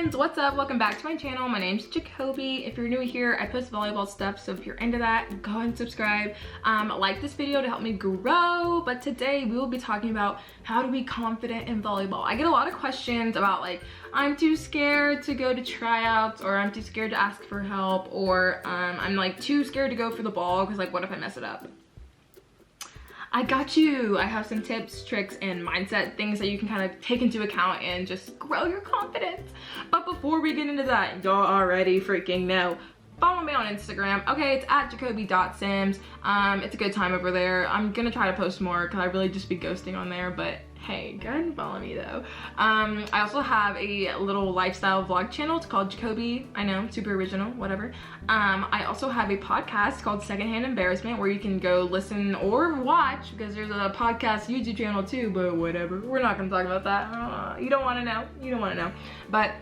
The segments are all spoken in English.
friends, what's up? Welcome back to my channel. My name's Jacoby. If you're new here, I post volleyball stuff, so if you're into that, go and subscribe. Like this video to help me grow. But today we will be talking about how to be confident in volleyball. I get a lot of questions about like, I'm too scared to go to tryouts, or I'm too scared to ask for help, or I'm like too scared to go for the ball because like, what if I mess it up? I got you. I have some tips, tricks, and mindset things that you can kind of take into account and just grow your confidence. But before we get into that, y'all already freaking know, follow me on Instagram. Okay, it's at jacoby.sims. It's a good time over there. I'm gonna try to post more because I really just be ghosting on there, but hey, go ahead and follow me though. I also have a little lifestyle vlog channel. It's called Jacoby. I know, super original, whatever. I also have a podcast called Secondhand Embarrassment where you can go listen or watch, because there's a podcast YouTube channel too, but whatever. We're not gonna talk about that. You don't wanna know. You don't wanna know. But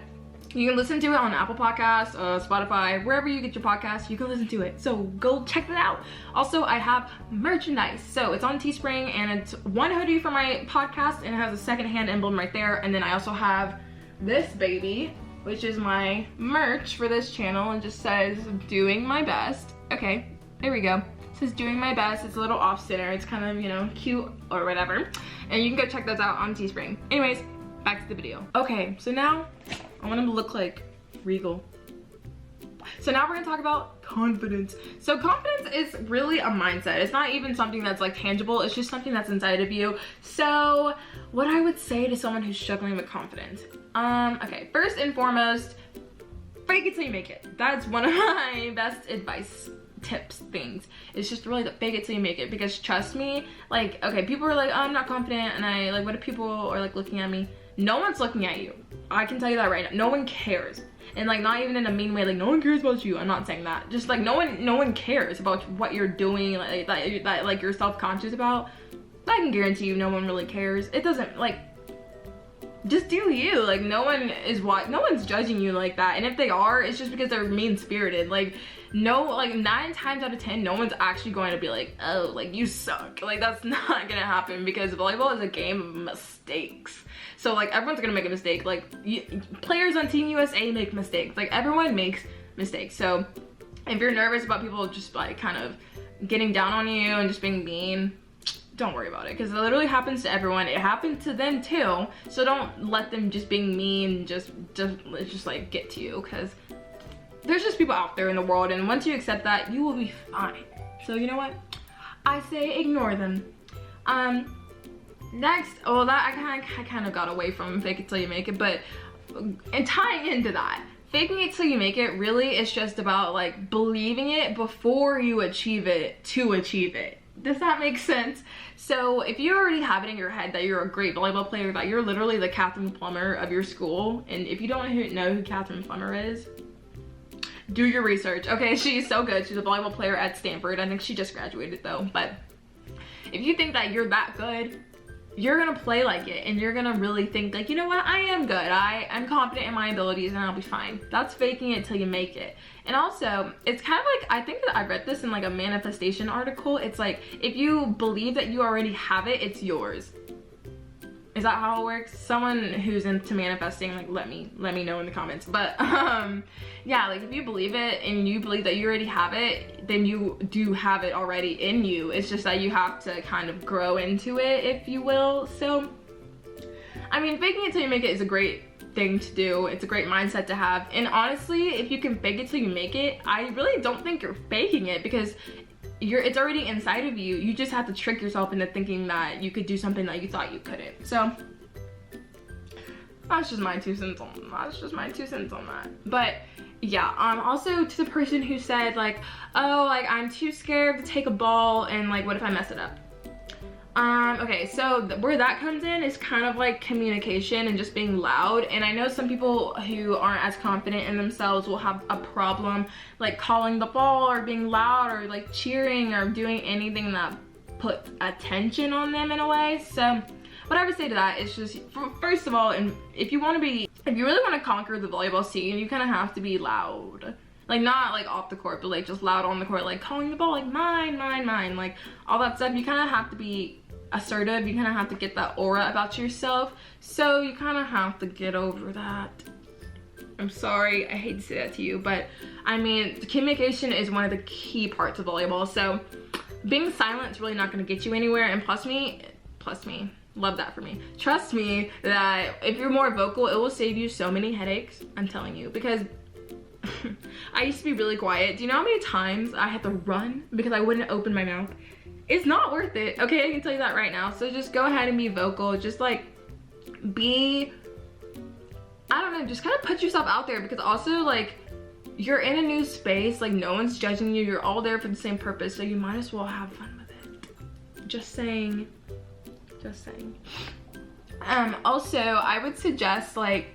you can listen to it on Apple Podcasts, Spotify, wherever you get your podcasts, you can listen to it. So go check that out. Also, I have merchandise. So it's on Teespring, and it's one hoodie for my podcast, and it has a secondhand emblem right there. And then I also have this baby, which is my merch for this channel, and just says, doing my best. Okay, there we go. It says doing my best. It's a little off center. It's kind of, you know, cute or whatever. And you can go check those out on Teespring. Anyways, back to the video. Okay, so now I want him to look like regal. So now we're gonna talk about confidence. So confidence is really a mindset. It's not even something that's like tangible. It's just something that's inside of you. So what I would say to someone who's struggling with confidence. Okay, first and foremost, fake it till you make it. That's one of my best advice tips things. It's just really the fake it till you make it, because trust me, like, okay, people are like, oh, I'm not confident, and I like, what if people are like looking at me? No one's looking at you. I can tell you that right now. No one cares. And like, not even in a mean way, like no one cares about you. I'm not saying that. Just like no one cares about what you're doing, like that like you're self-conscious about. I can guarantee you no one really cares. It doesn't, like, just do you. Like no one's judging you like that. And if they are, it's just because they're mean-spirited. Like no, like 9 times out of 10, no one's actually going to be like, oh, like you suck. Like that's not gonna happen, because volleyball is a game of mistakes. So like everyone's gonna make a mistake. Like players on Team USA make mistakes. Like everyone makes mistakes. So if you're nervous about people just like kind of getting down on you and just being mean, don't worry about it, because it literally happens to everyone. It happened to them too. So don't let them just being mean just like get to you, because there's just people out there in the world, and once you accept that, you will be fine. So you know what? I say ignore them. Next, oh, that I kind of got away from fake it till you make it, but and tying into that, faking it till you make it really is just about like believing it before you achieve it to achieve it. Does that make sense? So if you already have it in your head that you're a great volleyball player, that you're literally the Catherine Plummer of your school, and if you don't know who Catherine Plummer is, do your research. Okay, she's so good. She's a volleyball player at Stanford. I think she just graduated though. But if you think that you're that good, you're gonna play like it, and you're gonna really think like, you know what, I am good. I'm confident in my abilities, and I'll be fine. That's faking it till you make it. And also, it's kind of like, I think that I read this in like a manifestation article. It's like, if you believe that you already have it, it's yours. Is that how it works? Someone who's into manifesting, like let me know in the comments. But yeah, like if you believe it and you believe that you already have it, then you do have it already in you. It's just that you have to kind of grow into it, if you will. So I mean, faking it till you make it is a great thing to do. It's a great mindset to have. And honestly, if you can fake it till you make it, I really don't think you're faking it, because it's already inside of you. You just have to trick yourself into thinking that you could do something that you thought you couldn't. So that's just my 2 cents on that. But yeah, also to the person who said like, oh, like I'm too scared to take a ball, and like what if I mess it up? Okay, so where that comes in is kind of like communication and just being loud. And I know some people who aren't as confident in themselves will have a problem like calling the ball or being loud or like cheering or doing anything that puts attention on them in a way. So what I would say to that is just, first of all, and if you really want to conquer the volleyball scene, you kind of have to be loud. Like not like off the court, but like just loud on the court, like calling the ball like mine, like all that stuff. You kind of have to be assertive. You kind of have to get that aura about yourself. So you kind of have to get over that. I'm sorry, I hate to say that to you, but I mean, communication is one of the key parts of volleyball. So being silent is really not gonna get you anywhere. And plus me, love that for me. Trust me that if you're more vocal, it will save you so many headaches, I'm telling you, because I used to be really quiet. Do you know how many times I had to run because I wouldn't open my mouth? It's not worth it, okay? I can tell you that right now. So just go ahead and be vocal. Just like be, I don't know, just kind of put yourself out there, because also like you're in a new space, like no one's judging you. You're all there for the same purpose, so you might as well have fun with it. Just saying. Just saying. Also, I would suggest like,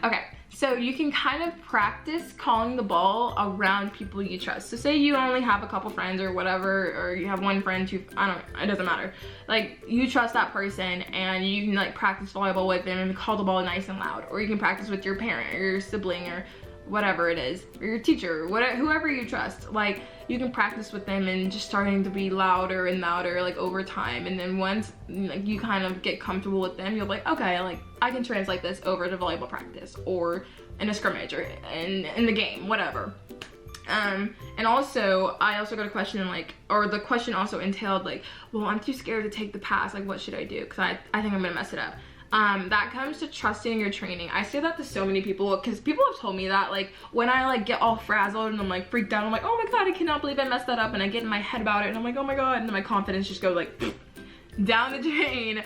okay, so you can kind of practice calling the ball around people you trust. So say you only have a couple friends or whatever, or you have one friend who, I don't know, it doesn't matter. Like you trust that person and you can like practice volleyball with them and call the ball nice and loud. Or you can practice with your parent or your sibling or whatever it is, or your teacher, whatever, whoever you trust. Like you can practice with them and just starting to be louder and louder like over time. And then once like you kind of get comfortable with them, you'll be like, okay, like I can translate this over to volleyball practice or in a scrimmage or in the game, whatever. And also I also got a question like, or the question also entailed like, well, I'm too scared to take the pass, like what should I do, because I think I'm gonna mess it up. That comes to trusting your training. I say that to so many people, because people have told me that like when I like get all frazzled and I'm like freaked out, I'm like, oh my god, I cannot believe I messed that up, and I get in my head about it and I'm like, oh my god, and then my confidence just goes like down the drain.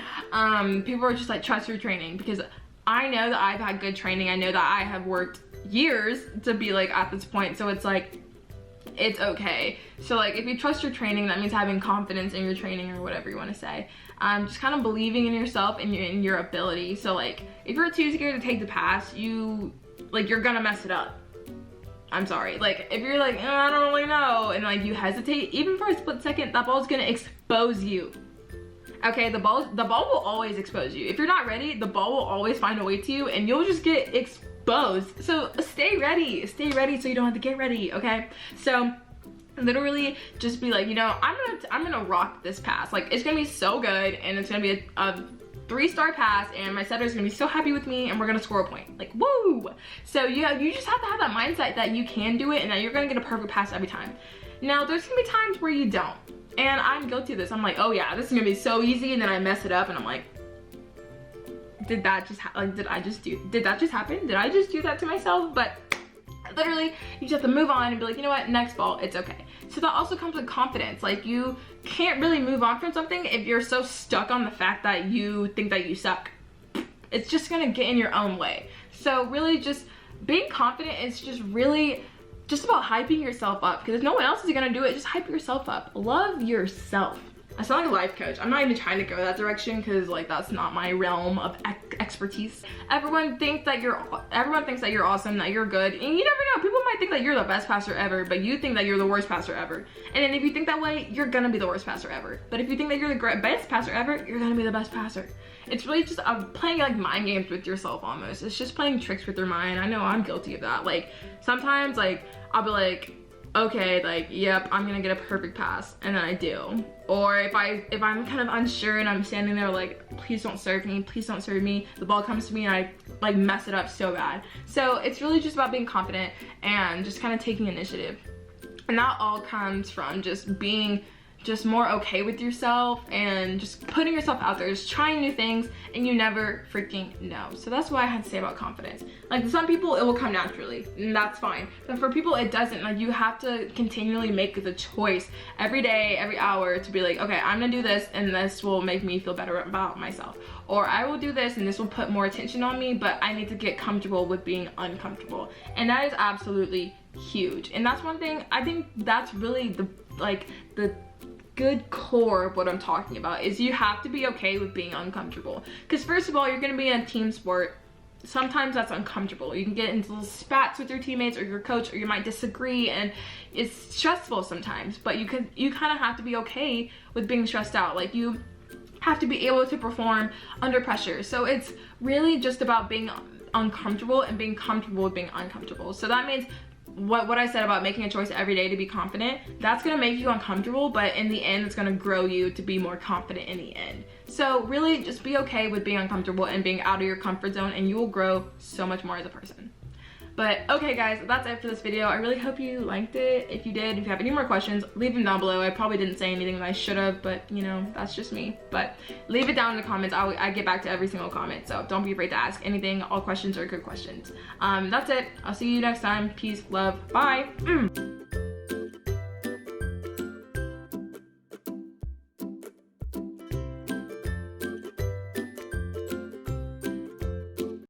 People are just like, trust your training, because I know that I've had good training. I know that I have worked years to be like at this point, so it's like, it's okay. So like if you trust your training, that means having confidence in your training or whatever you want to say. Just kind of believing in yourself and in your ability. So like if you're too scared to take the pass, you're gonna mess it up. I'm sorry. Like if you're like, oh, I don't really know, and like you hesitate even for a split second, that ball's gonna expose you. Okay, the ball will always expose you. If you're not ready, the ball will always find a way to you and you'll just get exposed. So stay ready so you don't have to get ready, okay? So literally just be like, you know, I'm gonna rock this pass. Like it's gonna be so good, and it's gonna be a 3-star pass, and my setter's gonna be so happy with me, and we're gonna score a point. Like woo! So you just have to have that mindset that you can do it and that you're gonna get a perfect pass every time. Now there's gonna be times where you don't, and I'm guilty of this. I'm like, oh yeah, this is gonna be so easy, and then I mess it up, and I'm like, did that just happen? Did that just happen? Did I just do that to myself? But literally, you just have to move on and be like, you know what, next ball, it's okay. So that also comes with confidence. Like you can't really move on from something if you're so stuck on the fact that you think that you suck. It's just gonna get in your own way. So really just being confident is just really just about hyping yourself up, because if no one else is gonna do it, just hype yourself up. Love yourself. I sound like a life coach. I'm not even trying to go that direction, because like that's not my realm of expertise. Everyone thinks that you're awesome, that you're good, and you never know. People might think that you're the best passer ever, but you think that you're the worst passer ever. And then if you think that way, you're gonna be the worst passer ever. But if you think that you're the best passer ever, you're gonna be the best passer. It's really just playing like mind games with yourself almost. It's just playing tricks with your mind. I know I'm guilty of that. Like sometimes like I'll be like, okay, like, yep, I'm gonna get a perfect pass, and then I do. Or if I'm kind of unsure and I'm standing there like, please don't serve me, the ball comes to me and I like mess it up so bad. So it's really just about being confident and just kind of taking initiative. And that all comes from just being just more okay with yourself and just putting yourself out there, just trying new things, and you never freaking know. So that's what I had to say about confidence. Like some people, it will come naturally, and that's fine. But for people, it doesn't. Like you have to continually make the choice every day, every hour to be like, okay, I'm gonna do this, and this will make me feel better about myself. Or I will do this, and this will put more attention on me, but I need to get comfortable with being uncomfortable. And that is absolutely huge. And that's one thing, I think that's really the good core of what I'm talking about, is you have to be okay with being uncomfortable. Because first of all, you're gonna be in a team sport. Sometimes that's uncomfortable. You can get into little spats with your teammates or your coach, or you might disagree, and it's stressful sometimes. But you kind of have to be okay with being stressed out. Like you have to be able to perform under pressure. So it's really just about being uncomfortable and being comfortable with being uncomfortable. So that means what I said about making a choice every day to be confident, that's gonna make you uncomfortable, but in the end, it's gonna grow you to be more confident in the end. So really just be okay with being uncomfortable and being out of your comfort zone, and you will grow so much more as a person. But okay guys, that's it for this video. I really hope you liked it. If you did, if you have any more questions, leave them down below. I probably didn't say anything that I should have, but you know, that's just me. But leave it down in the comments. I get back to every single comment, so don't be afraid to ask anything. All questions are good questions. That's it. I'll see you next time. Peace, love, bye.